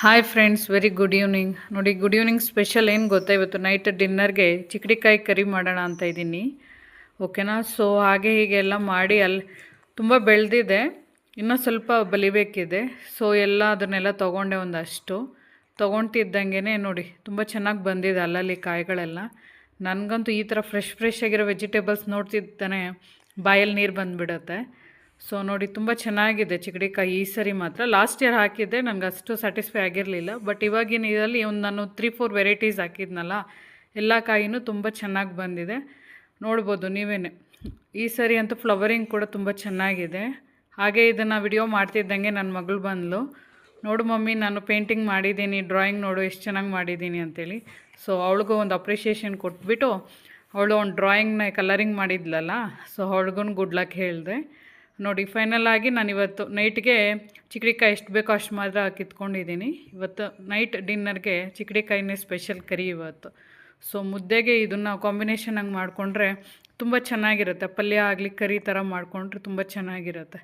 Hi friends, very good evening. ನೋಡಿ, good evening special ಏನು ಗೊತ್ತಾ, ಇವತ್ತು ನೈಟ್ ಡಿನ್ನರ್ಗೆ ಚಿಕಡಿಕಾಯಿ ಕರಿ ಮಾಡೋಣ ಅಂತ ಇದ್ದೀನಿ. ಓಕೆನಾ? ಸೊ ಹಾಗೆ ಹೀಗೆ ಎಲ್ಲ ಮಾಡಿ ಅಲ್ಲಿ ತುಂಬ ಬೆಳೆದಿದೆ, ಇನ್ನೂ ಸ್ವಲ್ಪ ಬಲಿಬೇಕಿದೆ. ಸೊ ಅದನ್ನೆಲ್ಲ ತೊಗೊಂಡೆ, ಒಂದಷ್ಟು ತೊಗೊಳ್ತಿದ್ದಂಗೆ ನೋಡಿ ತುಂಬ ಚೆನ್ನಾಗಿ ಬಂದಿದೆ ಅಲ್ಲಲ್ಲಿ ಕಾಯಿಗಳೆಲ್ಲ. ನನಗಂತೂ ಈ ಥರ ಫ್ರೆಶ್ ಆಗಿರೋ ವೆಜಿಟೇಬಲ್ಸ್ ನೋಡ್ತಿದ್ದಾನೆ ಬಾಯಲ್ಲಿ ನೀರು ಬಂದುಬಿಡುತ್ತೆ. ಸೊ ನೋಡಿ, ತುಂಬ ಚೆನ್ನಾಗಿದೆ ಚಿಕಡಿಕಾಯಿ ಈ ಸರಿ ಮಾತ್ರ. ಲಾಸ್ಟ್ ಇಯರ್ ಹಾಕಿದ್ದೆ, ನನಗೆ ಅಷ್ಟು ಸ್ಯಾಟಿಸ್ಫೈ ಆಗಿರಲಿಲ್ಲ. ಬಟ್ ಇವಾಗಿನ ಇದರಲ್ಲಿ ಒಂದು ನಾನು 3-4 ವೆರೈಟೀಸ್ ಹಾಕಿದ್ನಲ್ಲ, ಎಲ್ಲ ಕಾಯಿನೂ ತುಂಬ ಚೆನ್ನಾಗಿ ಬಂದಿದೆ. ನೋಡ್ಬೋದು ನೀವೇ. ಈ ಸರಿ ಅಂತೂ ಫ್ಲವರಿಂಗ್ ಕೂಡ ತುಂಬ ಚೆನ್ನಾಗಿದೆ. ಹಾಗೆ ಇದನ್ನು ವಿಡಿಯೋ ಮಾಡ್ತಿದ್ದಂಗೆ ನನ್ನ ಮಗಳು ಬಂದಳು. ನೋಡು ಮಮ್ಮಿ, ನಾನು ಪೇಂಟಿಂಗ್ ಮಾಡಿದ್ದೀನಿ, ಡ್ರಾಯಿಂಗ್ ನೋಡು ಎಷ್ಟು ಚೆನ್ನಾಗಿ ಮಾಡಿದ್ದೀನಿ ಅಂತೇಳಿ. ಸೊ ಅವಳಿಗೂ ಒಂದು ಅಪ್ರಿಷಿಯೇಷನ್ ಕೊಟ್ಬಿಟ್ಟು, ಅವಳು ಒಂದು ಡ್ರಾಯಿಂಗ್ನ ಕಲರಿಂಗ್ ಮಾಡಿದ್ಲಲ್ಲ, ಸೊ ಅವಳಿಗೂ ಗುಡ್ ಲಕ್ ಹೇಳಿದೆ. ನೋಡಿ, ಫೈನಲ್ ಆಗಿ ನಾನು ಇವತ್ತು ನೈಟ್ಗೆ ಚಿಕಡಿಕಾಯಿ ಎಷ್ಟು ಬೇಕೋ ಅಷ್ಟು ಮಾತ್ರ ಕಿತ್ಕೊಂಡಿದ್ದೀನಿ. ಇವತ್ತು ನೈಟ್ ಡಿನ್ನರ್ಗೆ ಚಿಕಡಿಕಾಯಿನೇ ಸ್ಪೆಷಲ್ ಕರಿ ಇವತ್ತು. ಸೊ ಮುದ್ದೆಗೆ ಇದನ್ನು ಕಾಂಬಿನೇಷನಾಗಿ ಮಾಡಿಕೊಂಡ್ರೆ ತುಂಬ ಚೆನ್ನಾಗಿರುತ್ತೆ. ಪಲ್ಯ ಆಗಲಿ ಕರಿ ಥರ ಮಾಡಿಕೊಂಡ್ರೆ ತುಂಬ ಚೆನ್ನಾಗಿರುತ್ತೆ.